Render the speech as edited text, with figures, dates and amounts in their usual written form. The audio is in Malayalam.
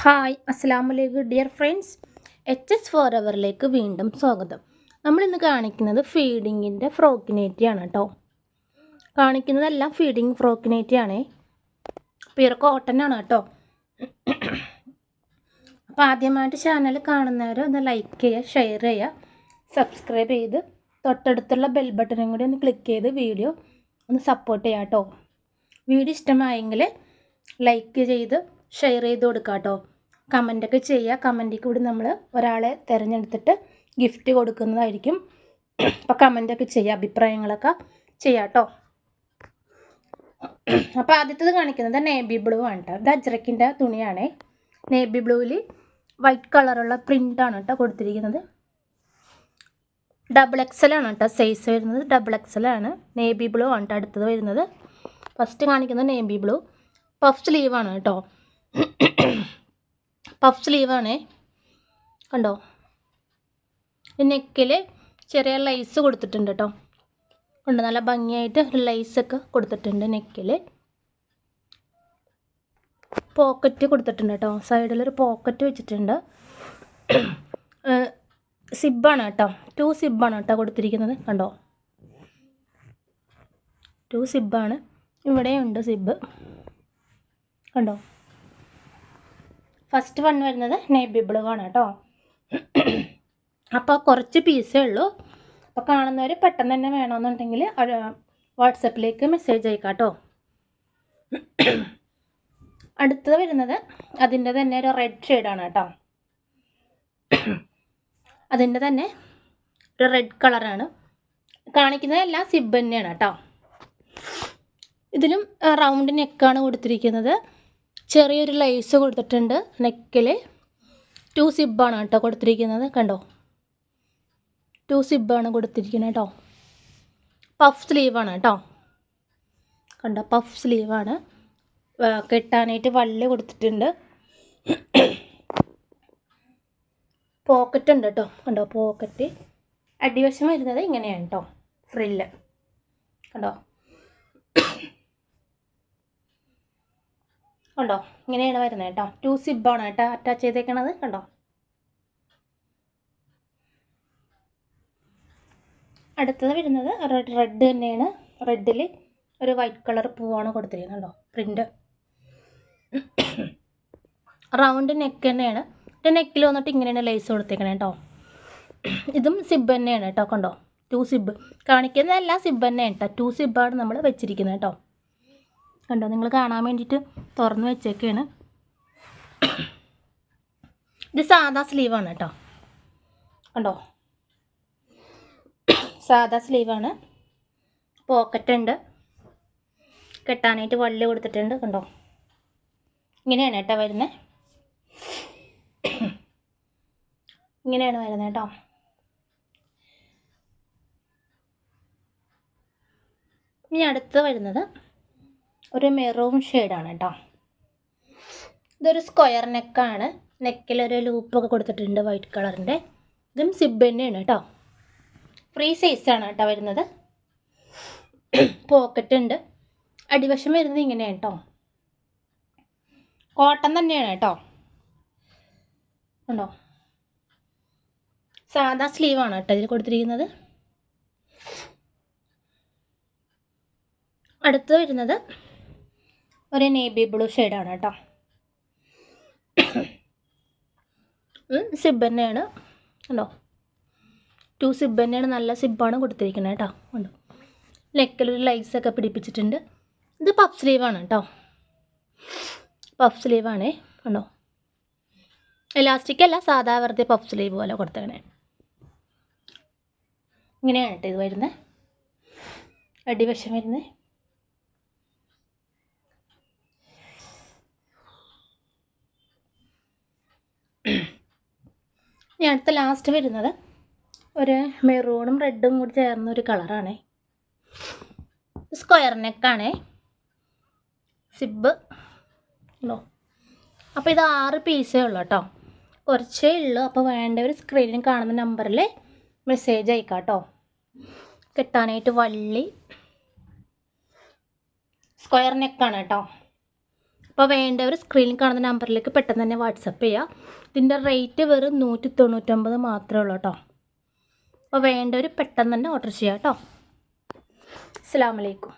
ഹായ് അസ്സലാമലൈക്കും ഡിയർ ഫ്രണ്ട്സ്. HS ഫോർ എവറിലേക്ക് വീണ്ടും സ്വാഗതം. നമ്മളിന്ന് കാണിക്കുന്നത് ഫീഡിങ്ങിൻ്റെ ഫ്രോക്കിനേറ്റിയാണ് കേട്ടോ. കാണിക്കുന്നതെല്ലാം ഫീഡിങ് ഫ്രോക്കിനേറ്റിയാണ്. പ്യുർ കോട്ടൺ ആണ് കേട്ടോ. അപ്പോൾ ആദ്യമായിട്ട് ചാനൽ കാണുന്നവർ ഒന്ന് ലൈക്ക് ചെയ്യുക, ഷെയർ ചെയ്യുക, സബ്സ്ക്രൈബ് ചെയ്ത് തൊട്ടടുത്തുള്ള ബെൽ ബട്ടണും കൂടി ഒന്ന് ക്ലിക്ക് ചെയ്ത് വീഡിയോ ഒന്ന് സപ്പോർട്ട് ചെയ്യുക കേട്ടോ. വീഡിയോ ഇഷ്ടമായെങ്കിൽ ലൈക്ക് ചെയ്ത് ഷെയർ ചെയ്ത് കൊടുക്കുക കേട്ടോ. കമൻറ്റൊക്കെ ചെയ്യുക. കമൻറ്റിൽ കൂടി നമ്മൾ ഒരാളെ തിരഞ്ഞെടുത്തിട്ട് ഗിഫ്റ്റ് കൊടുക്കുന്നതായിരിക്കും. അപ്പോൾ കമൻറ്റൊക്കെ ചെയ്യുക, അഭിപ്രായങ്ങളൊക്കെ ചെയ്യാം കേട്ടോ. അപ്പോൾ ആദ്യത്തേത് കാണിക്കുന്നത് നേവി ബ്ലൂ ആണ് കേട്ടോ. ഇത് അജ്രക്കിൻ്റെ തുണിയാണ്. നേവി ബ്ലൂവിൽ വൈറ്റ് കളറുള്ള പ്രിൻ്റാണ് കേട്ടോ കൊടുത്തിരിക്കുന്നത്. XXL ആണ് കേട്ടോ സൈസ് വരുന്നത്. XXL ആണ്. നേവി ബ്ലൂ ആണ് കേട്ടോ അടുത്തത് വരുന്നത്. ഫസ്റ്റ് കാണിക്കുന്നത് നേവി ബ്ലൂ. പഫ് സ്ലീവാണ് കേട്ടോ. പഫ് സ്ലീവാണേ, കണ്ടോ. നെക്കിൽ ചെറിയ ലൈസ് കൊടുത്തിട്ടുണ്ട് കേട്ടോ. കണ്ടോ, നല്ല ഭംഗിയായിട്ട് ലൈസൊക്കെ കൊടുത്തിട്ടുണ്ട് നെക്കിൽ. പോക്കറ്റ് കൊടുത്തിട്ടുണ്ട് കേട്ടോ. സൈഡിലൊരു പോക്കറ്റ് വെച്ചിട്ടുണ്ട്. സിബ്ബാണ് കേട്ടോ. 2 സിബ്ബാണ് കേട്ടോ കൊടുത്തിരിക്കുന്നത്. കണ്ടോ, 2 സിബ്ബാണ്. ഇവിടെയുണ്ട് സിബ്ബ്, കണ്ടോ. ഫസ്റ്റ് വൺ വരുന്നത് നേവി ബ്ലൂ ആണ് കേട്ടോ. അപ്പോൾ കുറച്ച് പീസേ ഉള്ളൂ. അപ്പോൾ കാണുന്നവർ പെട്ടെന്ന് തന്നെ വേണമെന്നുണ്ടെങ്കിൽ വാട്സപ്പിലേക്ക് മെസ്സേജ് അയക്കാം കേട്ടോ. അടുത്തത് വരുന്നത് അതിൻ്റെ തന്നെ ഒരു റെഡ് ഷെയ്ഡാണ് കേട്ടോ. അതിൻ്റെ തന്നെ ഒരു റെഡ് കളറാണ്. കാണിക്കുന്നതെല്ലാം സിബ് തന്നെയാണ് കേട്ടോ. ഇതിലും റൗണ്ട് നെക്കാണ് കൊടുത്തിരിക്കുന്നത്. ചെറിയൊരു ലൈസ് കൊടുത്തിട്ടുണ്ട് നെക്കിൽ. 2 സിബ്ബാണ് കേട്ടോ കൊടുത്തിരിക്കുന്നത്. കണ്ടോ, 2 സിബ്ബാണ് കൊടുത്തിരിക്കുന്നത് കേട്ടോ. പഫ് സ്ലീവാണ് കേട്ടോ. കണ്ടോ, പഫ് സ്ലീവാണ്. കെട്ടാനായിട്ട് വള്ളി കൊടുത്തിട്ടുണ്ട്. പോക്കറ്റ് ഉണ്ട് കേട്ടോ. കണ്ടോ, പോക്കറ്റ്. അടിവശം വരുന്നത് ഇങ്ങനെയാണ് കേട്ടോ. ഫ്രില്ല് കണ്ടോ. കണ്ടോ, ഇങ്ങനെയാണ് വരുന്നത് കേട്ടോ. 2 സിബ്ബാണ് കേട്ടോ അറ്റാച്ച് ചെയ്തേക്കണത്. കണ്ടോ, അടുത്തത് വരുന്നത് റെഡ് തന്നെയാണ്. റെഡിൽ ഒരു വൈറ്റ് കളർ പൂവാണ് കൊടുത്തിരിക്കുന്നത്. കണ്ടോ, പ്രിൻ്റ്. റൗണ്ട് നെക്ക് തന്നെയാണ്. നെക്കിൽ വന്നിട്ട് ഇങ്ങനെയാണ് ലേസ് കൊടുത്തേക്കണേ കേട്ടോ. ഇതും സിബ് തന്നെയാണ് കേട്ടോ. കണ്ടോ, 2 സിബ്. കാണിക്കുന്നതെല്ലാം സിബ് തന്നെയാണ് കേട്ടോ. 2 സിബ്ബാണ് നമ്മൾ വെച്ചിരിക്കുന്നത് കേട്ടോ. കണ്ടോ, നിങ്ങൾ കാണാൻ വേണ്ടിയിട്ട് തുറന്ന് വെച്ചേക്കാണ്. ഇത് സാദാ സ്ലീവാണ് കേട്ടോ. കണ്ടോ, സാദാ സ്ലീവാണ്. പോക്കറ്റ് ഉണ്ട്. കെട്ടാനായിട്ട് വള്ളി കൊടുത്തിട്ടുണ്ട്. കണ്ടോ, ഇങ്ങനെയാണ് കേട്ടോ വരുന്നത്. ഇങ്ങനെയാണ് വരുന്നത് കേട്ടോ. ഇനി അടുത്ത് വരുന്നത് ഒരു മെറൂൺ ഷെയ്ഡാണ് കേട്ടോ. ഇതൊരു സ്ക്വയർ നെക്കാണ്. നെക്കിലൊരു ലൂപ്പൊക്കെ കൊടുത്തിട്ടുണ്ട് വൈറ്റ് കളറിൻ്റെ. ഇതും സിബ് തന്നെയാണ് കേട്ടോ. ഫ്രീ സൈസാണ് കേട്ടോ വരുന്നത്. പോക്കറ്റ് ഉണ്ട്. അടിവശം വരുന്നത് ഇങ്ങനെയാണ് കേട്ടോ. കോട്ടൺ തന്നെയാണ് കേട്ടോ. കണ്ടോ, സാദാ സ്ലീവാണ് കേട്ടോ ഇതിൽ കൊടുത്തിരിക്കുന്നത്. അടുത്ത് വരുന്നത് ഒരു നേവി ബ്ലൂ ഷെയ്ഡാണ് കേട്ടോ. സിബ് തന്നെയാണ്. കണ്ടോ, 2 സിബ് തന്നെയാണ്. നല്ല സിബ്ബാണ് കൊടുത്തിരിക്കുന്നത് കേട്ടോ. കണ്ടോ, നെക്കിലൊരു ലൈസൊക്കെ പിടിപ്പിച്ചിട്ടുണ്ട്. ഇത് പഫ് സ്ലീവാണ് കേട്ടോ. പഫ് സ്ലീവാണേ. കണ്ടോ, എലാസ്റ്റിക് അല്ല, സാധാ വെറുതെ പഫ് സ്ലീവ് പോലെ കൊടുത്തേക്കണേ. ഇങ്ങനെയാണ് കേട്ടോ ഇത് വരുന്നത്. അടിവശം വരുന്നത്. ഇനി അടുത്ത ലാസ്റ്റ് വരുന്നത് ഒരു മെറൂണും റെഡും കൂടി ചേർന്നൊരു കളറാണേ. സ്ക്വയർ നെക്കാണേ. സിബ് ഉണ്ടോ. അപ്പോൾ ഇത് 6 പീസേ ഉള്ളൂ കേട്ടോ. കുറച്ചേ ഉള്ളൂ. അപ്പോൾ വേണ്ടവർ സ്ക്രീനിൽ കാണുന്ന നമ്പറിൽ മെസ്സേജ് അയക്കാം കേട്ടോ. കെട്ടാനായിട്ട് വള്ളി. സ്ക്വയർ നെക്കാണ് കേട്ടോ. അപ്പോൾ വേണ്ടവർ സ്ക്രീനിൽ കാണുന്ന നമ്പറിലേക്ക് പെട്ടെന്ന് തന്നെ വാട്സപ്പ് ചെയ്യുക. ഇതിൻ്റെ റേറ്റ് വെറും 199 മാത്രമേ ഉള്ളൂ കേട്ടോ. അപ്പോൾ വേണ്ടവർ പെട്ടെന്ന് തന്നെ ഓർഡർ ചെയ്യുക കേട്ടോ. അസ്സലാമു അലൈക്കും.